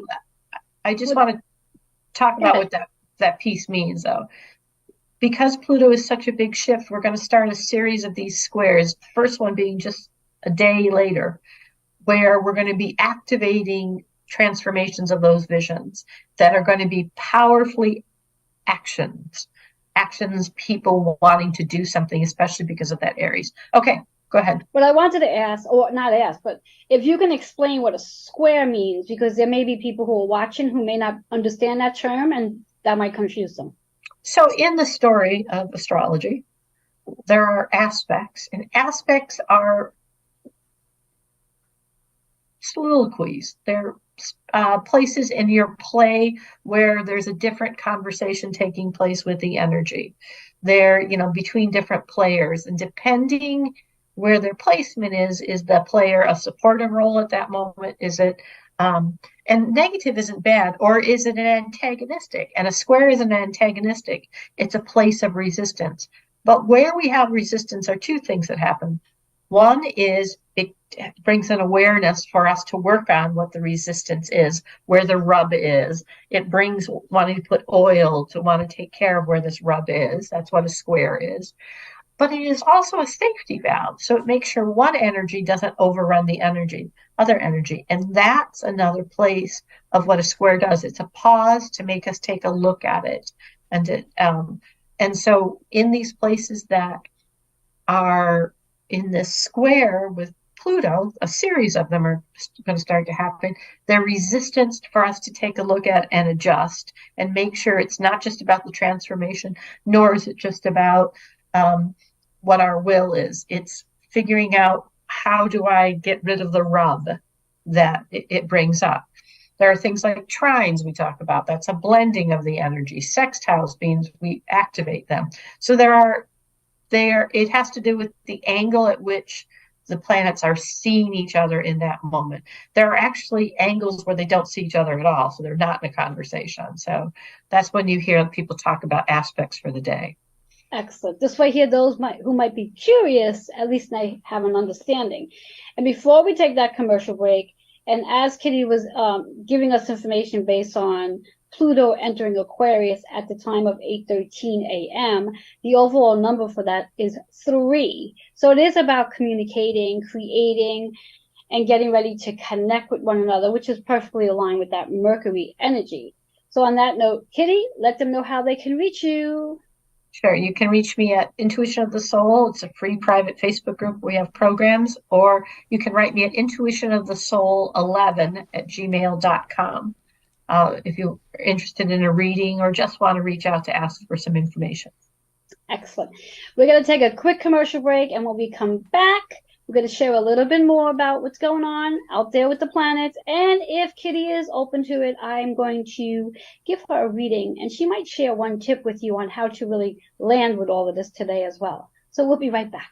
I just want to talk about what that piece means, though. Because Pluto is such a big shift, we're going to start a series of these squares. The first one being just a day later, where we're going to be activating transformations of those visions that are going to be powerfully actions. actions, people wanting to do something, especially because of that Aries. Okay, go ahead. But I wanted to ask, or not ask, but if you can explain what a square means, because there may be people who are watching who may not understand that term, and that might confuse them. So in the story of astrology, there are aspects, and aspects are soliloquies. They're places in your play where there's a different conversation taking place with the energy. They're, between different players, and depending where their placement is the player a supportive role at that moment? Is it and negative isn't bad, or is it an antagonistic? And a square is an antagonistic. It's a place of resistance. But where we have resistance are two things that happen. One is it brings an awareness for us to work on what the resistance is, where the rub is. It brings wanting to put oil to want to take care of where this rub is. That's what a square is. But it is also a safety valve. So it makes sure one energy doesn't overrun the other energy. And that's another place of what a square does. It's a pause to make us take a look at it. And so in these places that are in this square with Pluto, a series of them are going to start to happen. They're resistance for us to take a look at and adjust and make sure it's not just about the transformation, nor is it just about what our will is. It's figuring out, how do I get rid of the rub that it brings up. There are things like trines we talk about. That's a blending of the energy. Sextiles means we activate them. So it has to do with the angle at which the planets are seeing each other in that moment. There are actually angles where they don't see each other at all, so they're not in a conversation. So that's when you hear people talk about aspects for the day. Excellent. This way here, those who might be curious, at least they have an understanding. And before we take that commercial break, and as Kitty was giving us information based on Pluto entering Aquarius at the time of 8:13 a.m., the overall number for that is 3. So it is about communicating, creating, and getting ready to connect with one another, which is perfectly aligned with that Mercury energy. So on that note, Kitty, let them know how they can reach you. Sure. You can reach me at Intuition of the Soul. It's a free private Facebook group. We have programs, or you can write me at intuitionofthesoul11@gmail.com. If you're interested in a reading or just want to reach out to ask for some information. Excellent. We're going to take a quick commercial break, and when we come back, we're going to share a little bit more about what's going on out there with the planets. And if Kitty is open to it, I'm going to give her a reading, and she might share one tip with you on how to really land with all of this today as well. So we'll be right back.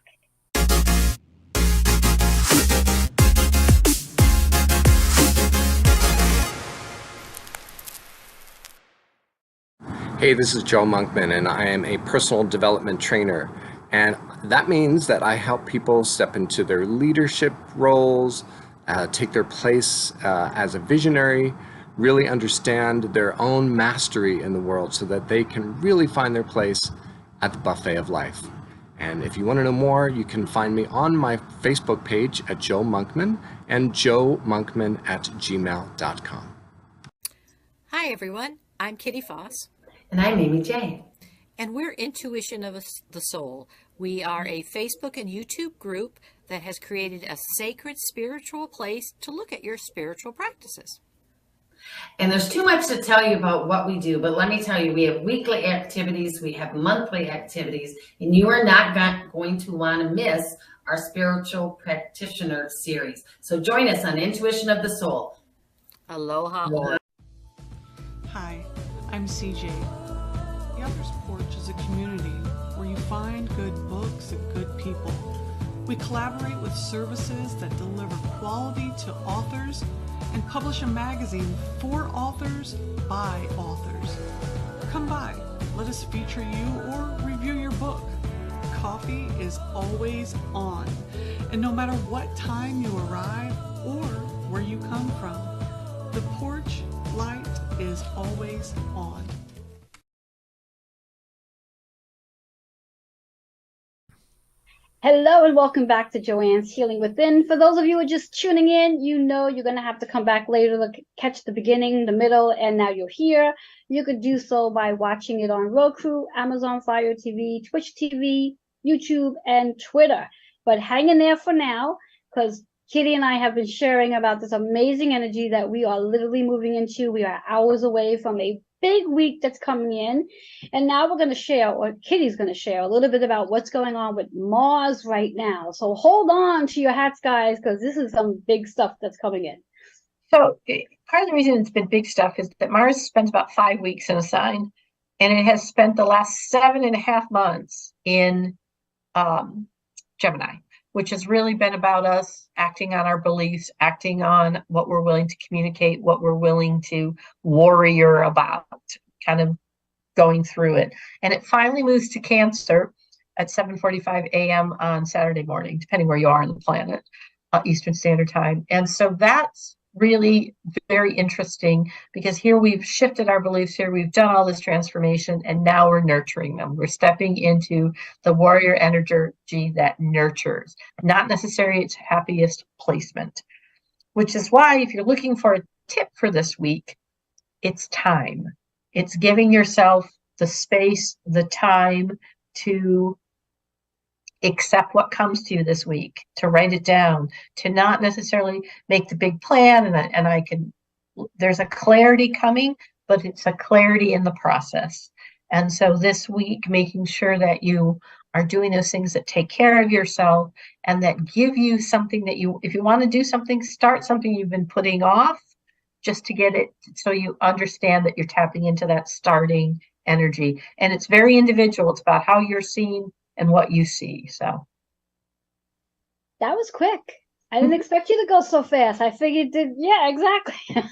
Hey, this is Joe Monkman, and I am a personal development trainer. And that means that I help people step into their leadership roles, take their place as a visionary, really understand their own mastery in the world so that they can really find their place at the buffet of life. And if you want to know more, you can find me on my Facebook page at Joe Monkman and joemonkman@gmail.com. Hi, everyone. I'm Kitty Foss. And I'm Amy J. And we're Intuition of the Soul. We are a Facebook and YouTube group that has created a sacred spiritual place to look at your spiritual practices. And there's too much to tell you about what we do, but let me tell you, we have weekly activities, we have monthly activities, and you are not going to want to miss our spiritual practitioner series. So join us on Intuition of the Soul. Aloha. Hi, I'm CJ. The Author's Porch is a community where you find good books and good people. We collaborate with services that deliver quality to authors and publish a magazine for authors by authors. Come by, let us feature you or review your book. Coffee is always on, and no matter what time you arrive or where you come from, the porch light is always on. Hello and welcome back to Joanne's Healing Within. For those of you who are just tuning in, you know you're going to have to come back later to catch the beginning, the middle, and now you're here. You could do so by watching it on Roku, Amazon Fire TV, Twitch TV, YouTube, and Twitter. But hang in there for now, because Kitty and I have been sharing about this amazing energy that we are literally moving into. We are hours away from a big week that's coming in. And now we're going to share, or Kitty's going to share, a little bit about what's going on with Mars right now. So hold on to your hats, guys, because this is some big stuff that's coming in. So part of the reason it's been big stuff is that Mars spent about 5 weeks in a sign, and it has spent the last 7.5 months in Gemini, which has really been about us acting on our beliefs, acting on what we're willing to communicate, what we're willing to warrior about, kind of going through it. And it finally moves to Cancer at 7:45 a.m. on Saturday morning, depending where you are on the planet, Eastern Standard Time. And so that's really very interesting, because here we've shifted our beliefs, here we've done all this transformation, and now we're nurturing them. We're stepping into the warrior energy that nurtures, not necessarily its happiest placement, which is why if you're looking for a tip for this week, it's time. It's giving yourself the space, the time to accept what comes to you this week, to write it down, to not necessarily make the big plan. There's a clarity coming, but it's a clarity in the process. And so this week, making sure that you are doing those things that take care of yourself and that give you something that if you want to do something, start something you've been putting off, just to get it so you understand that you're tapping into that starting energy. And it's very individual. It's about how you're seen and what you see. So that was quick. I didn't expect you to go so fast. I figured that, yeah, exactly.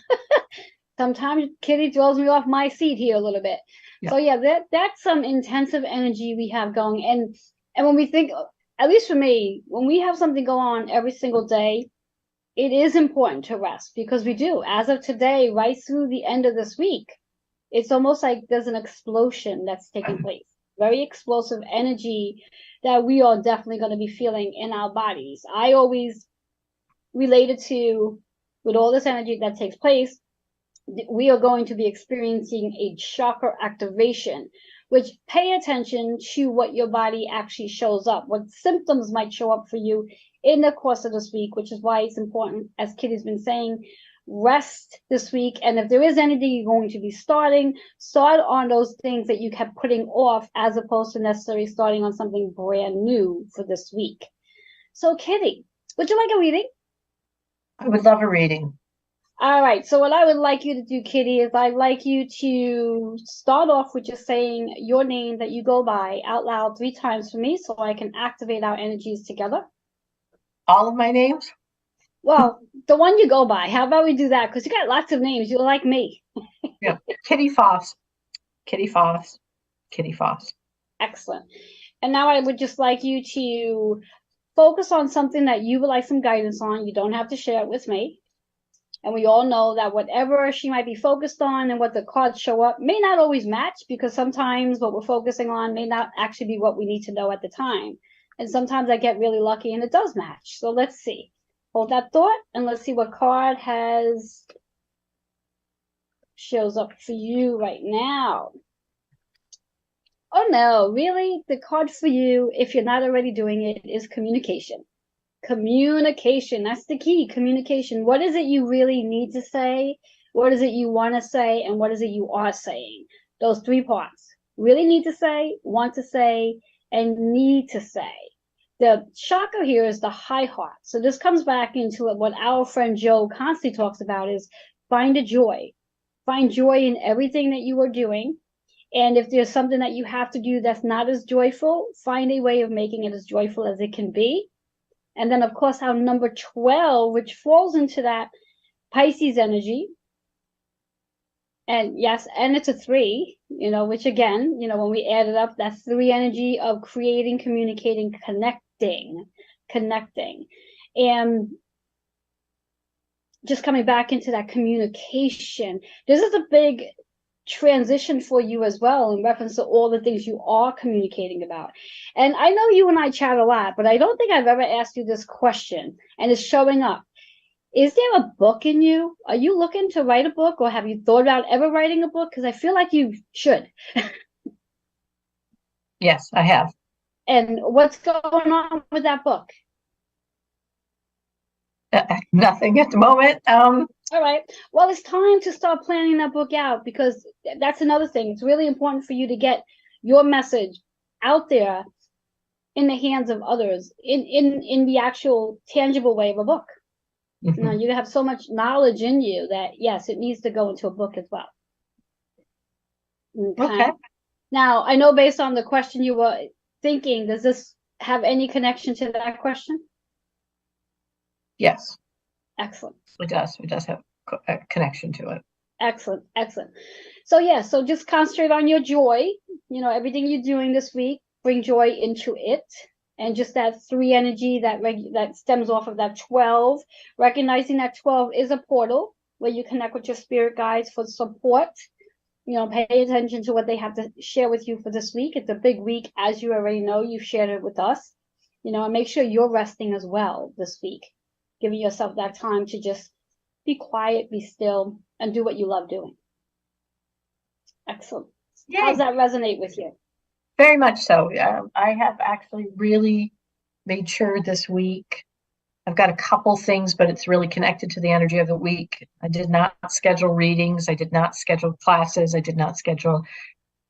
Sometimes Kitty throws me off my seat here a little bit. Yeah. So yeah, that's some intensive energy we have going. And when we think, at least for me, when we have something go on every single day, it is important to rest, because we do. As of today, right through the end of this week, it's almost like there's an explosion that's taking place. Very explosive energy that we are definitely going to be feeling in our bodies. I always relate it to, with all this energy that takes place, we are going to be experiencing a chakra activation, which pay attention to what your body actually shows up, what symptoms might show up for you in the course of this week, which is why it's important, as Kitty's been saying, rest this week. And if there is anything you're going to be start on those things that you kept putting off, as opposed to necessarily starting on something brand new for this week. So Kitty, would you like a reading? I would love a reading. All right. So what I would like you to do, Kitty, is I'd like you to start off with just saying your name that you go by out loud 3 times for me, so I can activate our energies together. All of my names? Well, the one you go by. How about we do that? Because you got lots of names. You're like me. Yeah. Kitty Foss. Kitty Foss. Kitty Foss. Excellent. And now I would just like you to focus on something that you would like some guidance on. You don't have to share it with me. And we all know that whatever she might be focused on and what the cards show up may not always match, because sometimes what we're focusing on may not actually be what we need to know at the time. And sometimes I get really lucky and it does match. So let's see. Hold that thought and let's see what card shows up for you right now. Oh no, really? The card for you, if you're not already doing it, is communication. Communication, that's the key. Communication. What is it you really need to say? What is it you want to say? And what is it you are saying? Those 3 parts. Really need to say, want to say, and need to say. The chakra here is the high heart. So this comes back into what our friend Joe constantly talks about, is find a joy. Find joy in everything that you are doing. And if there's something that you have to do that's not as joyful, find a way of making it as joyful as it can be. And then, of course, our number 12, which falls into that Pisces energy. And yes, and it's a 3, which again, when we add it up, that's 3 energy of creating, communicating, connecting. And just coming back into that communication, this is a big transition for you as well in reference to all the things you are communicating about. And I know you and I chat a lot, but I don't think I've ever asked you this question, and it's showing up. Is there a book in you? Are you looking to write a book, or have you thought about ever writing a book? Because I feel like you should. Yes, I have. And what's going on with that book? Nothing at the moment. All right. Well, it's time to start planning that book out, because that's another thing. It's really important for you to get your message out there in the hands of others in the actual tangible way of a book. You know, you have so much knowledge in you that, yes, it needs to go into a book as well. Okay. Now, I know based on the question you were thinking, does this have any connection to that question? Yes. Excellent. It does. It does have a connection to it. Excellent. Excellent. So, yeah, so just concentrate on your joy. You know, everything you're doing this week, bring joy into it. And just that 3 energy that stems off of that 12, recognizing that 12 is a portal where you connect with your spirit guides for support. You know, pay attention to what they have to share with you for this week. It's a big week, as you already know. You've shared it with us. You know, and make sure you're resting as well this week, giving yourself that time to just be quiet, be still, and do what you love doing. Excellent. Yay. How does that resonate with you? Very much so. I have actually really made sure this week, I've got a couple things, but it's really connected to the energy of the week. I did not schedule readings. I did not schedule classes. I did not schedule,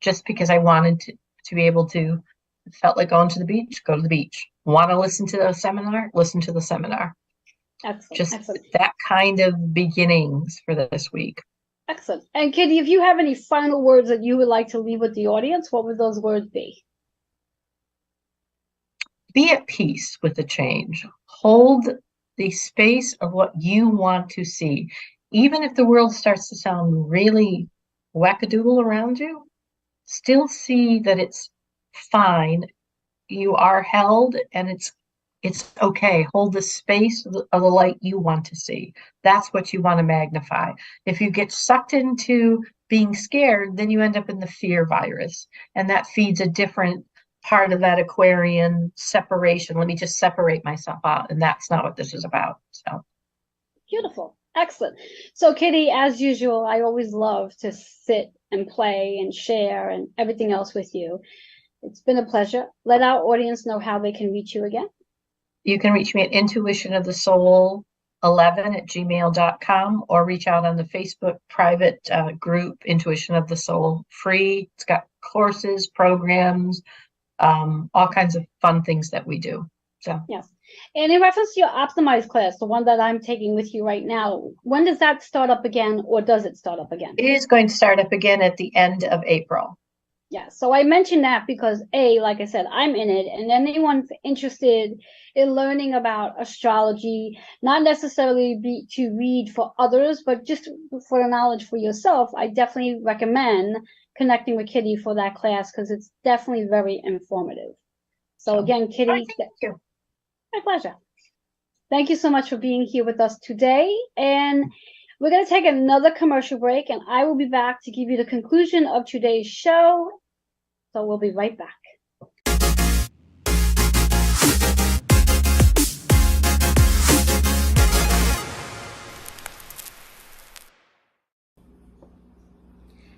just because I wanted to be able to, it felt like going to the beach, go to the beach. Want to listen to the seminar? Listen to the seminar. Excellent. Just Excellent. That kind of beginnings for this week. Excellent. And Kitty, if you have any final words that you would like to leave with the audience, what would those words be? Be at peace with the change. Hold the space of what you want to see. Even if the world starts to sound really wackadoodle around you, still see that it's fine. You are held, and it's okay. Hold the space of the light you want to see. That's what you want to magnify. If you get sucked into being scared, then you end up in the fear virus, and that feeds a different part of that Aquarian separation. Let me just separate myself out, and that's not what this is about. So beautiful. Excellent. So Kitty, as usual, I always love to sit and play and share and everything else with you. It's been a pleasure. Let our audience know how they can reach you again. You can reach me at intuitionofthesoul11@gmail.com, or reach out on the Facebook private group, Intuition of the Soul, free. It's got courses, programs, all kinds of fun things that we do. So yes. And in reference to your optimized class, the one that I'm taking with you right now, when does that start up again, or does it start up again? It is going to start up again at the end of April. Yeah, so I mentioned that because like I said, I'm in it, and anyone's interested in learning about astrology, not necessarily to read for others, but just for the knowledge for yourself, I definitely recommend connecting with Kitty for that class, because it's definitely very informative. So again, Kitty, thank you. My pleasure. Thank you so much for being here with us today. And we're going to take another commercial break, and I will be back to give you the conclusion of today's show. So we'll be right back.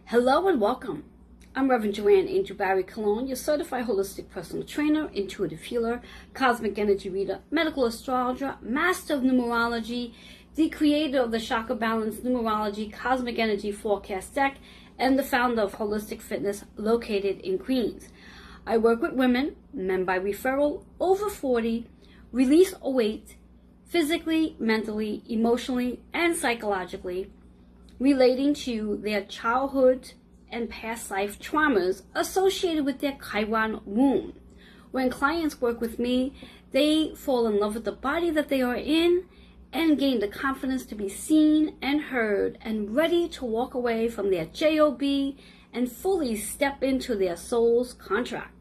Hello and welcome. I'm Reverend Joanne Angel Barry Cologne, your certified holistic personal trainer, intuitive healer, cosmic energy reader, medical astrologer, master of numerology, the creator of the Chakra Balance Numerology Cosmic Energy Forecast Deck, and the founder of Holistic Fitness located in Queens. I work with women, men by referral, over 40, release weight, physically, mentally, emotionally, and psychologically, relating to their childhood and past life traumas associated with their Chiron womb. When clients work with me, they fall in love with the body that they are in and gain the confidence to be seen and heard and ready to walk away from their job and fully step into their soul's contract.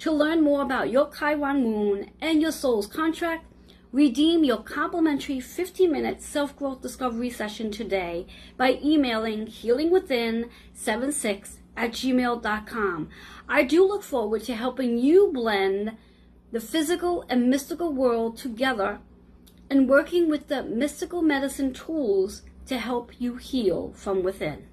To learn more about your Chiron moon and your soul's contract, Redeem your complimentary 15-minute self-growth discovery session today by emailing healingwithin76@gmail.com. I do look forward to helping you blend the physical and mystical world together and working with the mystical medicine tools to help you heal from within.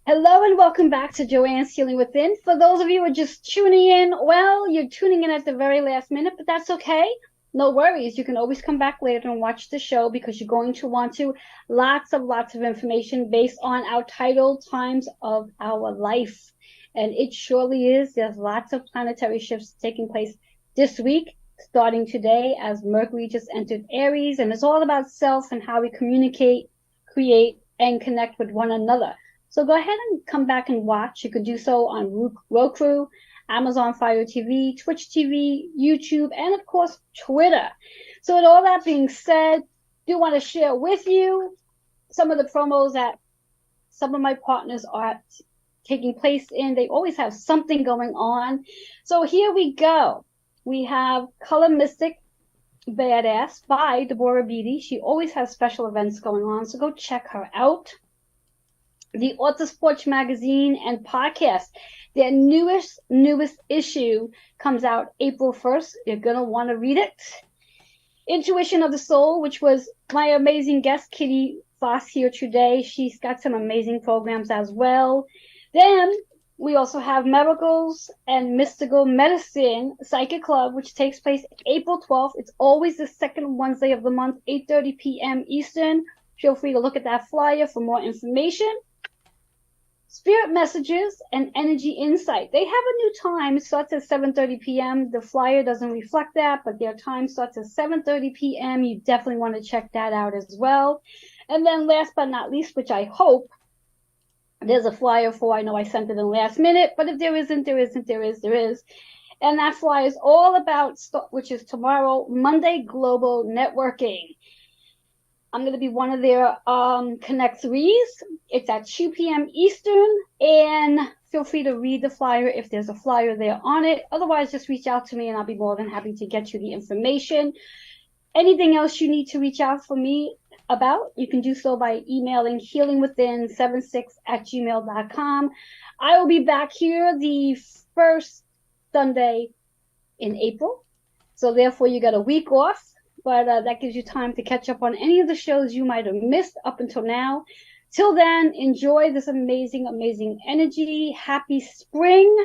Hello and welcome back to Joanne's Healing Within. For those of you who are just tuning in, well, you're tuning in at the very last minute, but that's okay. No worries. You can always come back later and watch the show because you're going to want to. Lots of information based on our title, Times of Our Life. And it surely is. There's lots of planetary shifts taking place this week, starting today as Mercury just entered Aries. And it's all about self and how we communicate, create, and connect with one another. So go ahead and come back and watch. You can do so on Roku, Amazon Fire TV, Twitch TV, YouTube, and of course, Twitter. So with all that being said, I do want to share with you some of the promos that some of my partners are taking place in. They always have something going on. So here we go. We have Color Mystic Badass by Deborah Beatty. She always has special events going on, so go check her out. The Author's Porch magazine and podcast. Their newest issue comes out April 1st. You're going to want to read it. Intuition of the Soul, which was my amazing guest, Kitty Foss, here today. She's got some amazing programs as well. Then we also have Miracles and Mystical Medicine Psychic Club, which takes place April 12th. It's always the second Wednesday of the month, 8:30 p.m. Eastern. Feel free to look at that flyer for more information. Spirit Messages and Energy Insight. They have a new time. It starts at 7:30 p.m. The flyer doesn't reflect that, but their time starts at 7:30 p.m. You definitely want to check that out as well. And then last but not least, which I hope there's a flyer for. I know I sent it in last minute, but if there isn't, there is. And that flyer is all about, which is tomorrow, Monday Global Networking. I'm going to be one of their Connect 3s. It's at 2 p.m. Eastern, and feel free to read the flyer if there's a flyer there on it. Otherwise, just reach out to me, and I'll be more than happy to get you the information. Anything else you need to reach out for me about, you can do so by emailing healingwithin76@gmail.com. I will be back here the first Sunday in April, so therefore you got a week off. But that gives you time to catch up on any of the shows you might have missed up until now. Till then, enjoy this amazing energy. Happy spring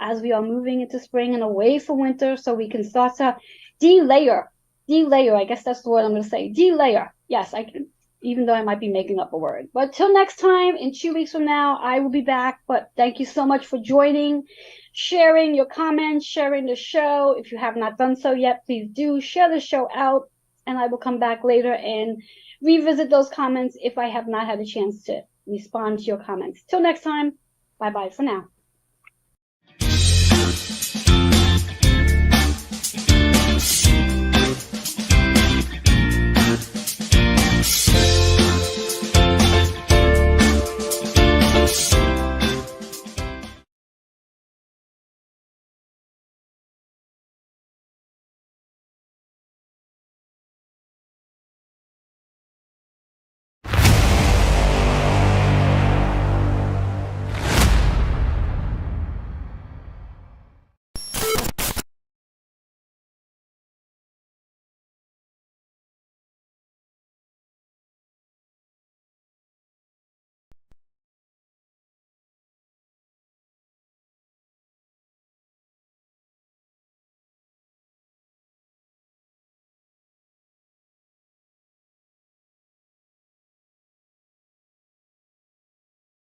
as we are moving into spring and away from winter, so we can start to delayer. I guess that's the word I'm going to say. Delayer. Yes, I can, even though I might be making up a word. But till next time, in 2 weeks from now, I will be back. But thank you so much for joining, sharing your comments, sharing the show. If you have not done so yet, please do share the show out, and I will come back later and revisit those comments if I have not had a chance to respond to your comments. Till next time, bye-bye for now.